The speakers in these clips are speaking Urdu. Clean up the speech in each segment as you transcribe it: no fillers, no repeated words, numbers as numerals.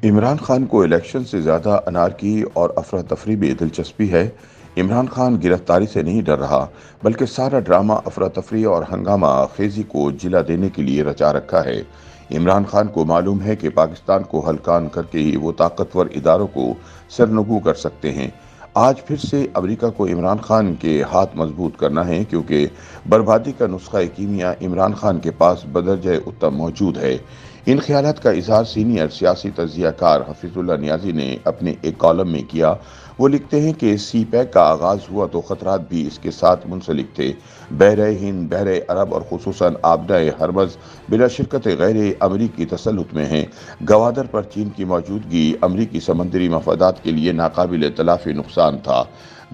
عمران خان کو الیکشن سے زیادہ انارکی اور افراتفری میں دلچسپی ہے۔ عمران خان گرفتاری سے نہیں ڈر رہا، بلکہ سارا ڈرامہ افراتفری اور ہنگامہ خیزی کو جلا دینے کے لیے رچا رکھا ہے۔ عمران خان کو معلوم ہے کہ پاکستان کو ہلکان کر کے ہی وہ طاقتور اداروں کو سرنگو کر سکتے ہیں۔ آج پھر سے امریکہ کو عمران خان کے ہاتھ مضبوط کرنا ہے، کیونکہ بربادی کا نسخہ کیمیا عمران خان کے پاس بدرجہ اتم موجود ہے۔ ان خیالات کا اظہار سینئر سیاسی تجزیہ کار حفیظ اللہ نیازی نے اپنے ایک کالم میں کیا۔ وہ لکھتے ہیں کہ سی پیک کا آغاز ہوا تو خطرات بھی اس کے ساتھ منسلک تھے۔ بحر ہند، بحر عرب اور خصوصاً آبدہ ہرمز بلا شرکت غیر امریکی تسلط میں ہیں۔ گوادر پر چین کی موجودگی امریکی سمندری مفادات کے لیے ناقابل تلافی نقصان تھا۔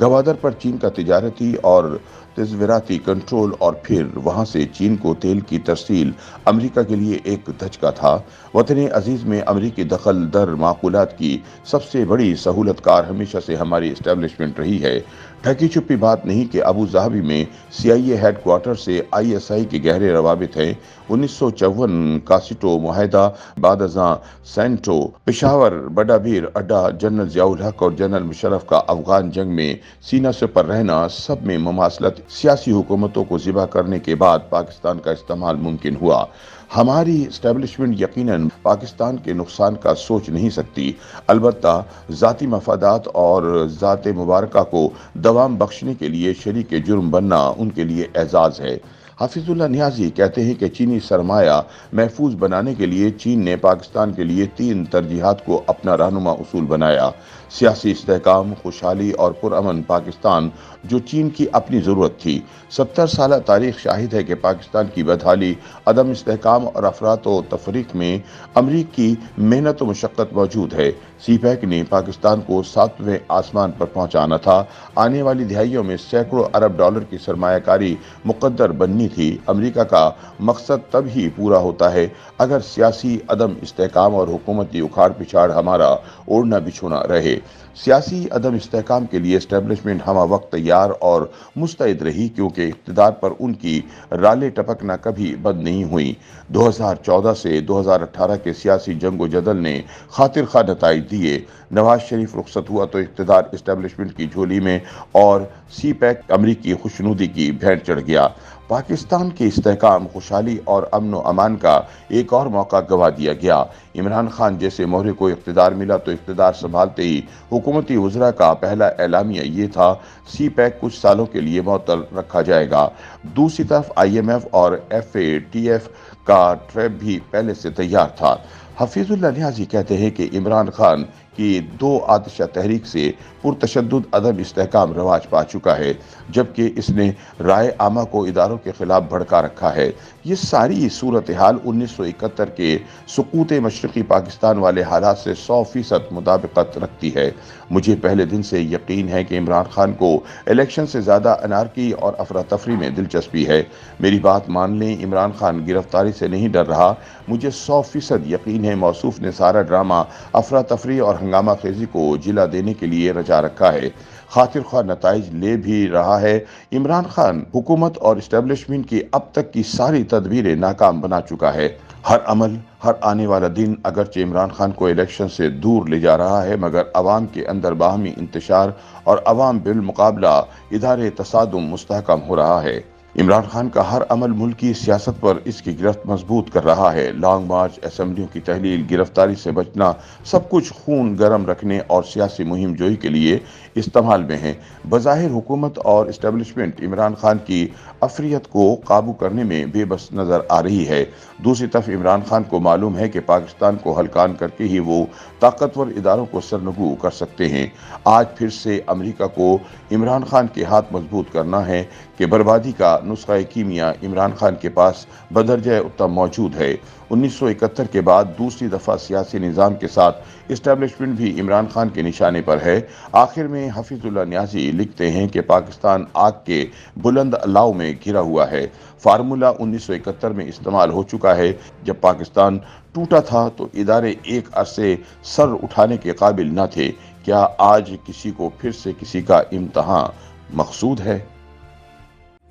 گوادر پر چین کا تجارتی اور تصویراتی کنٹرول اور پھر وہاں سے چین کو تیل کی ترسیل امریکہ کے لیے ایک دھچکا تھا۔ وطن عزیز میں امریکی دخل در معقولات کی سب سے بڑی سہولت کار ہمیشہ سے ہماری اسٹیبلشمنٹ رہی ہے۔ ڈھکی چھپی بات نہیں کہ ابو ظہبی میں سی آئی اے ہیڈ کوارٹر سے آئی ایس آئی کے گہرے روابط ہیں۔ 1954 کاسٹو معاہدہ، بعد ازاں سینٹو، پشاور بڑا بیر اڈا، جنرل ضیاء الحق اور جنرل مشرف کا افغان جنگ میں سینہ سپر رہنا، سب میں مماثلت سیاسی حکومتوں کو ذبح کرنے کے بعد پاکستان کا استعمال ممکن ہوا۔ ہماری اسٹیبلشمنٹ یقیناً پاکستان کے نقصان کا سوچ نہیں سکتی، البتہ ذاتی مفادات اور ذات مبارکہ کو دوام بخشنے کے لیے شریک جرم بننا ان کے لیے اعزاز ہے۔ حفیظ اللہ نیازی کہتے ہیں کہ چینی سرمایہ محفوظ بنانے کے لیے چین نے پاکستان کے لیے 3 ترجیحات کو اپنا رہنما اصول بنایا: سیاسی استحکام، خوشحالی اور پرامن پاکستان، جو چین کی اپنی ضرورت تھی۔ 70 سالہ تاریخ شاہد ہے کہ پاکستان کی بدحالی، عدم استحکام اور افراط و تفریق میں امریکی محنت و مشقت موجود ہے۔ سی پیک نے پاکستان کو 7ویں آسمان پر پہنچانا تھا۔ آنے والی دہائیوں میں سینکڑوں ارب ڈالر کی سرمایہ کاری مقدر بننی تھی۔ امریکہ کا مقصد تب ہی پورا ہوتا ہے اگر سیاسی عدم استحکام اور حکومتی اکھاڑ پچھاڑ ہمارا اوڑھنا بچھونا رہے۔ سیاسی عدم استحکام کے لیے اسٹیبلشمنٹ ہمہ وقت تیار اور مستعد رہی، کیونکہ اقتدار پر ان کی رالیں ٹپکنا کبھی بند نہیں ہوئی۔ 2014 سے 2018 کے سیاسی جنگ و جدل نے خاطر خواہ نتائج دیے۔ نواز شریف رخصت ہوا تو اقتدار اسٹیبلشمنٹ کی جھولی میں اور سی پیک امریکی خوشنودی کی بھیڑ چڑھ گیا۔ پاکستان کے استحکام، خوشحالی اور امن و امان کا ایک اور موقع گنوا دیا گیا۔ عمران خان جیسے مہرے کو اقتدار ملا تو اقتدار سنبھالتے ہی حکومتی وزراء کا پہلا اعلامیہ یہ تھا: سی پیک کچھ سالوں کے لیے معطل رکھا جائے گا۔ دوسری طرف آئی ایم ایف اور ایف اے ٹی ایف کا ٹریپ بھی پہلے سے تیار تھا۔ حفیظ اللہ نیازی کہتے ہیں کہ عمران خان کی 2 آتشہ تحریک سے پرتشدد عدم استحکام رواج پا چکا ہے، جبکہ اس نے رائے عامہ کو اداروں کے خلاف بھڑکا رکھا ہے۔ یہ ساری صورتحال 1971 کے سقوط مشرقی پاکستان والے حالات سے 100% مطابقت رکھتی ہے۔ مجھے پہلے دن سے یقین ہے کہ عمران خان کو الیکشن سے زیادہ انارکی اور افراتفری میں دلچسپی ہے۔ میری بات مان لیں، عمران خان گرفتاری سے نہیں ڈر رہا۔ مجھے 100% یقین ہے موصوف نے سارا ڈرامہ افراتفری اور ہنگامہ خیزی کو جلا دینے کے لیے رچا رکھا ہے، خاطر خواہ نتائج لے بھی رہا ہے۔ عمران خان حکومت اور اسٹیبلشمنٹ کی اب تک کی ساری تدبیریں ناکام بنا چکا ہے۔ ہر عمل، ہر آنے والا دن اگرچہ عمران خان کو الیکشن سے دور لے جا رہا ہے، مگر عوام کے اندر باہمی انتشار اور عوام بالمقابلہ ادارے تصادم مستحکم ہو رہا ہے۔ عمران خان کا ہر عمل ملکی سیاست پر اس کی گرفت مضبوط کر رہا ہے۔ لانگ مارچ، اسمبلیوں کی تحلیل، گرفتاری سے بچنا، سب کچھ خون گرم رکھنے اور سیاسی مہم جوئی کے لیے استعمال میں ہے۔ بظاہر حکومت اور اسٹیبلشمنٹ عمران خان کی افریت کو قابو کرنے میں بے بس نظر آ رہی ہے۔ دوسری طرف عمران خان کو معلوم ہے کہ پاکستان کو ہلکان کر کے ہی وہ طاقتور اداروں کو سرنگو کر سکتے ہیں۔ آج پھر سے امریکہ کو عمران خان کے ہاتھ مضبوط کرنا ہے کہ بربادی کا نسخہ کیمیا عمران خان کے پاس بدرجہ اتم موجود ہے۔ 1971 کے بعد دوسری دفعہ سیاسی نظام کے ساتھ اسٹیبلشمنٹ بھی عمران خان کے نشانے پر ہے۔ آخر میں حفیظ اللہ نیازی لکھتے ہیں کہ پاکستان آگ کے بلند الاؤ میں گھرا ہوا ہے۔ فارمولہ 1971 میں استعمال ہو چکا ہے۔ جب پاکستان ٹوٹا تھا تو ادارے ایک عرصے سر اٹھانے کے قابل نہ تھے۔ کیا آج کسی کو پھر سے کسی کا امتحان مقصود ہے؟